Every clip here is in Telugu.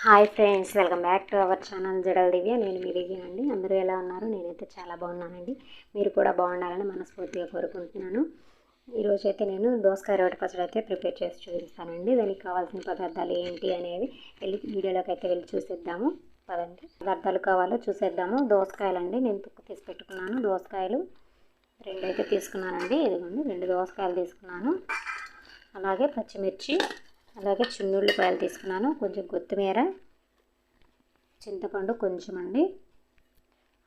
Hi friends, welcome back to our channel జడల్ దివ్య. నేను మీ దివ్య అండి. అందరూ ఎలా ఉన్నారు? నేనైతే చాలా బాగున్నానండి. మీరు కూడా బాగుండాలని మనస్ఫూర్తిగా కోరుకుంటున్నాను. ఈరోజు అయితే నేను దోసకాయ రోటి పచ్చడి అయితే ప్రిపేర్ చేసి చూపిస్తానండి. దానికి కావాల్సిన పదార్థాలు ఏంటి అనేవి వీడియోలోకి అయితే వెళ్ళి చూసేద్దాము. పదండి, పదార్థాలు కావాలో చూసేద్దాము. దోసకాయలండి, నేను తుక్కు తీసి పెట్టుకున్నాను. దోసకాయలు 2 అయితే తీసుకున్నానండి. ఇదిగోండి 2 దోసకాయలు తీసుకున్నాను. అలాగే పచ్చిమిర్చి, అలాగే చిన్నుల్లిపాయలు తీసుకున్నాను. కొంచెం కొత్తిమీర, చింతపండు కొంచెం అండి,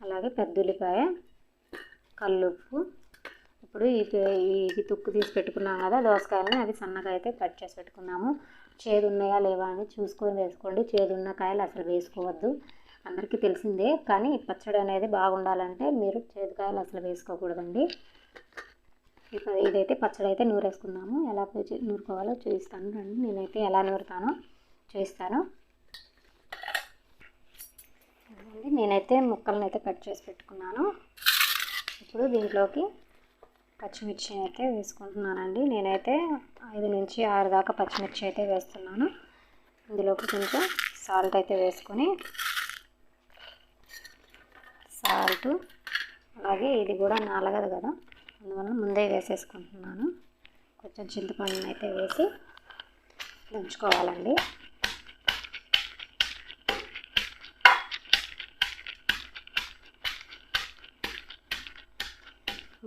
అలాగే పెద్ద ఉల్లిపాయ, కల్లుప్పు. ఇప్పుడు ఇది తుక్కు తీసి పెట్టుకున్నాం కదా దోసకాయలని, అవి సన్నగా అయితే కట్ చేసి పెట్టుకున్నాము. చేదు ఉన్నాయా లేవా అని చూసుకొని వేసుకోండి. చేదు ఉన్న కాయలు అసలు వేసుకోవద్దు, అందరికీ తెలిసిందే. కానీ పచ్చడి అనేది బాగుండాలంటే మీరు చేదు కాయలు అసలు వేసుకోకూడదండి. ఇదైతే పచ్చడి అయితే నూరేసుకుందాము. ఎలా నూరుకోవాలో చూపిస్తాను రండి. నేనైతే ఎలా నూరుతానో చూపిస్తాను. నేనైతే ముక్కలను అయితే కట్ చేసి పెట్టుకున్నాను. ఇప్పుడు దీంట్లోకి పచ్చిమిర్చి అయితే వేసుకుంటున్నానండి. నేనైతే 5 నుంచి 6 దాకా పచ్చిమిర్చి అయితే వేస్తున్నాను. ఇందులోకి కొంచెం సాల్ట్ అయితే వేసుకొని, సాల్ట్ అలాగే ఇది కూడా నాలగదు కదా, అందువల్ల ముందే వేసేసుకుంటున్నాను. కొంచెం చింతపండుని అయితే వేసి దంచుకోవాలండి.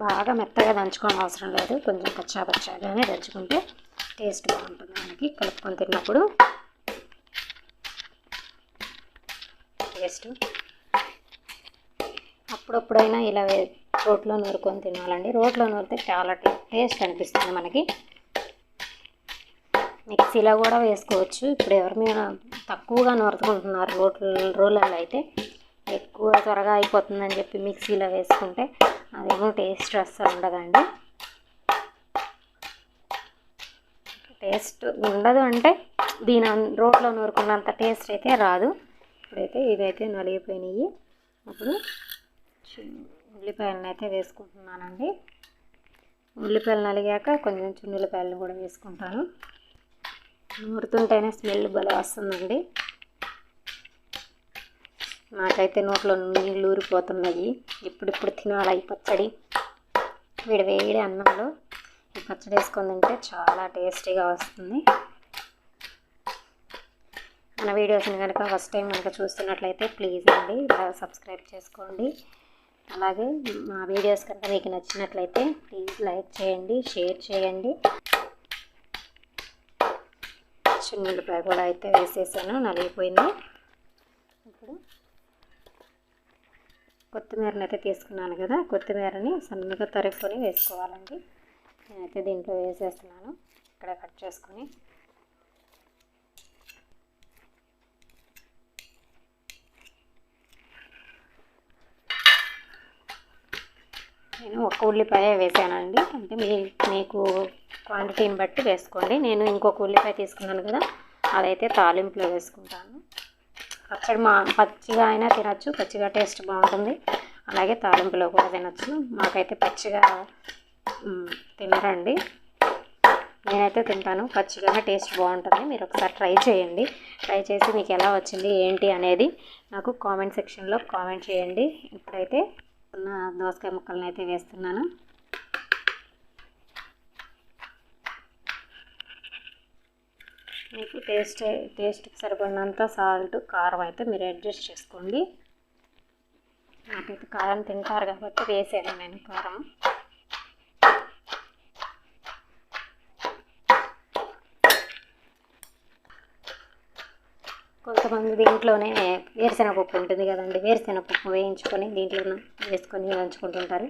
బాగా మెత్తగా దంచుకోవడం అవసరం లేదు, కొంచెం కచ్చాపచ్చాగానే దంచుకుంటే టేస్ట్ బాగుంటుంది మనకి కలుపుకొని తిన్నప్పుడు. టేస్ట్ అప్పుడప్పుడైనా ఇలా రోట్లో నూరుకొని తినాలండి. రోట్లో నూరితే చాలా టేస్ట్ అనిపిస్తుంది మనకి. మిక్సీలో కూడా వేసుకోవచ్చు. ఇప్పుడు ఎవరి మీద తక్కువగా నూరుకుంటున్నారు రోళ్ళల్లో అయితే, ఎక్కువ త్వరగా అయిపోతుందని చెప్పి మిక్సీలో వేసుకుంటే అదేమో టేస్ట్ అస్సలు ఉండదండి. టేస్ట్ ఉండదు అంటే దీని రోట్లో నూరుకున్నంత టేస్ట్ అయితే రాదు. ఇప్పుడైతే ఇవైతే నలిగిపోయినాయి. ఇప్పుడు ఉల్లిపాయలను అయితే వేసుకుంటున్నానండి. ఉల్లిపాయలు నలిగాక కొంచెం చిన్నుల్లిపాయలను కూడా వేసుకుంటాను. నూరుతుంటేనే స్మెల్ భలే వస్తుందండి. నాకైతే నోట్లో నీళ్ళు ఊరిపోతున్నాయి. ఇప్పుడిప్పుడు తినాలి ఈ పచ్చడి. వేడి అన్నంలో ఈ పచ్చడి వేసుకొని తింటే చాలా టేస్టీగా వస్తుంది. మన వీడియోస్ని కనుక ఫస్ట్ టైం కనుక చూస్తున్నట్లయితే ప్లీజ్ అండి సబ్స్క్రైబ్ చేసుకోండి. అలాగే మా వీడియోస్ కనుక మీకు నచ్చినట్లయితే ప్లీజ్ లైక్ చేయండి, షేర్ చేయండి. చిన్నుల్లిపాయ కూడా అయితే వేసేసాను, నలిగిపోయింది. ఇప్పుడు కొత్తిమీరని అయితే తీసుకున్నాను కదా, కొత్తిమీరని సన్నగా తరుక్కొని వేసుకోవాలండి. నేనైతే దీంట్లో వేసేస్తున్నాను, ఇక్కడ కట్ చేసుకొని. నేను 1 ఉల్లిపాయ వేసానండి, అంటే మీకు క్వాంటిటీని బట్టి వేసుకోండి. నేను ఇంకొక ఉల్లిపాయ తీసుకున్నాను కదా, అదైతే తాలింపులో వేసుకుంటాను. పచ్చడి పచ్చిగా అయినా తినచ్చు, పచ్చిగా టేస్ట్ బాగుంటుంది. అలాగే తాలింపులో కూడా తినచ్చు. మాకైతే పచ్చిగా తినరండి, నేనైతే తింటాను. పచ్చిగానే టేస్ట్ బాగుంటుంది. మీరు ఒకసారి ట్రై చేయండి. ట్రై చేసి మీకు ఎలా వచ్చింది ఏంటి అనేది నాకు కామెంట్ సెక్షన్లో కామెంట్ చేయండి. ఇప్పుడైతే దోసకాయ ముక్కలను అయితే వేస్తున్నాను. మీకు టేస్ట్కి సరిపడినంత సాల్ట్, కారం అయితే మీరు అడ్జస్ట్ చేసుకోండి. నాకైతే కారం తింటారు కాబట్టి వేసాను నేను కారం. కొంతమంది దీంట్లోనే వేరుశెనగపప్పు ఉంటుంది కదండి, వేరుశెనగపప్పు వేయించుకొని దీంట్లో వేసుకొని దంచుకుంటుంటారు.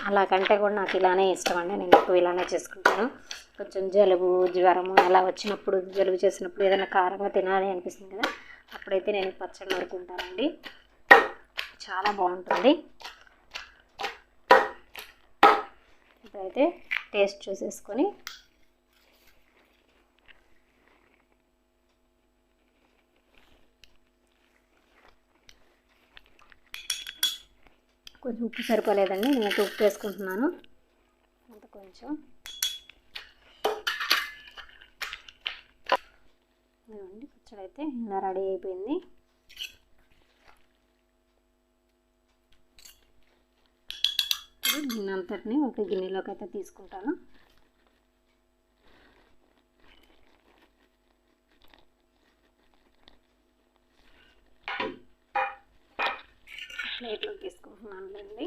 అలా కంటే కూడా నాకు ఇలానే ఇష్టం అండి. నేను ఎక్కువ ఇలానే చేసుకుంటాను. కొంచెం జలుబు, జ్వరము అలా వచ్చినప్పుడు, జలుబు చేసినప్పుడు ఏదైనా కారంగా తినాలి అనిపిస్తుంది కదా, అప్పుడైతే నేను పచ్చడి నూరుకుంటానండి. చాలా బాగుంటుంది. ఇప్పుడైతే టేస్ట్ చూసేసుకొని కొంచెం ఉప్పు సరిపోలేదండి, నేను ఉప్పు వేసుకుంటున్నాను. అంత కొంచెం ఇదిగోండి పచ్చడి అయితే ఇలా రెడీ అయిపోయింది. ఇప్పుడు దీన్ని అంతటిని ఒక గిన్నెలోకి అయితే తీసుకుంటాను. ప్లేట్లోకి తీసుకుంటున్నానులేండి.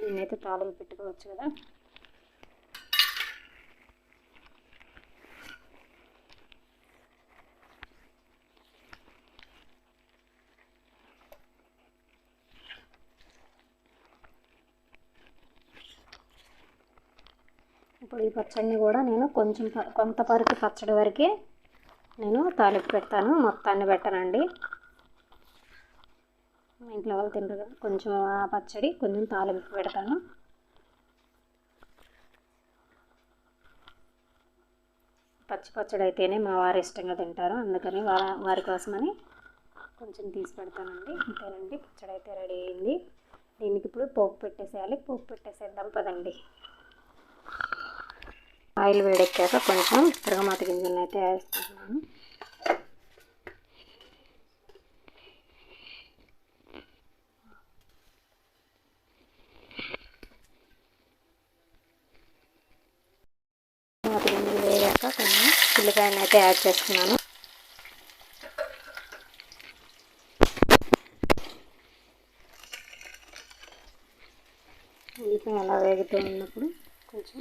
దీన్ని అయితే తాలింపు పెట్టుకోవచ్చు కదా. ఇప్పుడు ఈ పచ్చడిని కూడా నేను కొంతవరకు పచ్చడి వరకే నేను తాలింపు పెడతాను, మొత్తాన్ని పెట్టనండి. ఇంట్లో వాళ్ళు తింటారు కదా, కొంచెం ఆ పచ్చడి కొంచెం తాలింపు పెడతాను. పచ్చడి అయితేనే మా వారు ఇష్టంగా తింటారు, అందుకని వారి కోసమని కొంచెం తీసి పెడతానండి. అంతేనండి, పచ్చడి అయితే రెడీ అయింది. దీనికి ఇప్పుడు పోపు పెట్టేసేయాలి. పోపు పెట్టేసేద్దాం పదండి. ఆయిల్ వేడెక్కాక కొంచెం తిరగమాత గింజలను అయితే వేసుకుంటున్నాను. తిరగమాత గింజలు వేగాక కొంచెం ఉల్లిపాయలను అయితే యాడ్ చేసుకున్నాను. ఉల్లిపాయ అలా వేగుతూ ఉన్నప్పుడు కొంచెం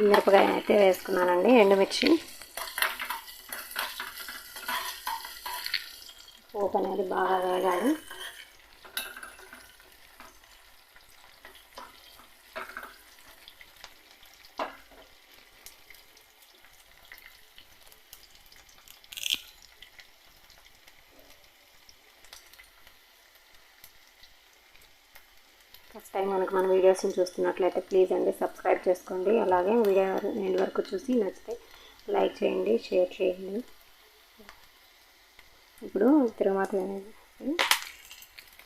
మిరపకాయ అయితే వేసుకున్నానండి, ఎండుమిర్చి. పోపు అనేది బాగా వేగాలి. ఫస్ట్ టైం మనకు మన వీడియోస్ని చూస్తున్నట్లయితే ప్లీజ్ అండి సబ్స్క్రైబ్ చేసుకోండి. అలాగే వీడియో ఎండ్ వరకు చూసి నచ్చితే లైక్ చేయండి, షేర్ చేయండి. ఇప్పుడు తిరగమాత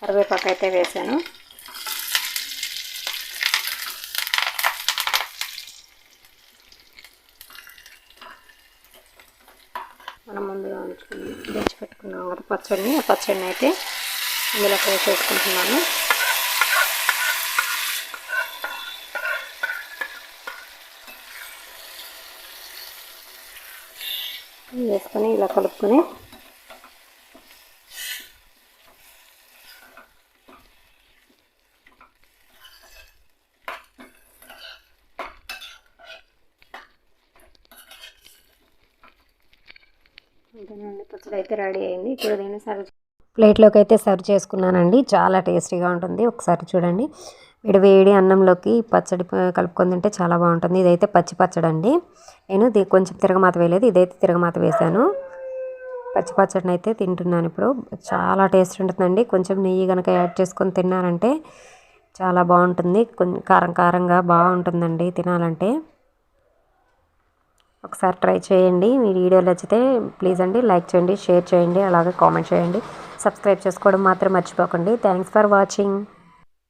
కరివేపాకు అయితే వేసాను. మనం ముందుగా దంచి పెట్టుకున్నాం కదా పచ్చడిని, ఆ పచ్చడిని అయితే ఇందులో వేసేసుకుంటున్నాను. వేసుకొని ఇలా కలుపుకొని పచ్చడి అయితే రెడీ అయింది. ఇప్పుడు నేను ప్లేట్లోకి అయితే సర్వ్ చేసుకున్నానండి. చాలా టేస్టీగా ఉంటుంది, ఒకసారి చూడండి. వేడి అన్నంలోకి పచ్చడి కలుపుకొని తింటే చాలా బాగుంటుంది. ఇదైతే పచ్చి పచ్చడి అండి. నేను కొంచెం తిరగమాత వేయలేదు, ఇదైతే తిరగమాత వేసాను. పచ్చి పచ్చడిని అయితే తింటున్నాను ఇప్పుడు. చాలా టేస్ట్ ఉంటుందండి. కొంచెం నెయ్యి కనుక యాడ్ చేసుకొని తిన్నారంటే చాలా బాగుంటుంది. కొంచెం కారం కారంగా బాగుంటుందండి తినాలంటే. ఒకసారి ట్రై చేయండి. మీ వీడియో నచ్చితే ప్లీజ్ అండి లైక్ చేయండి, షేర్ చేయండి, అలాగే కామెంట్ చేయండి. సబ్స్క్రైబ్ చేసుకోవడం మాత్రం మర్చిపోకండి. Thanks for watching.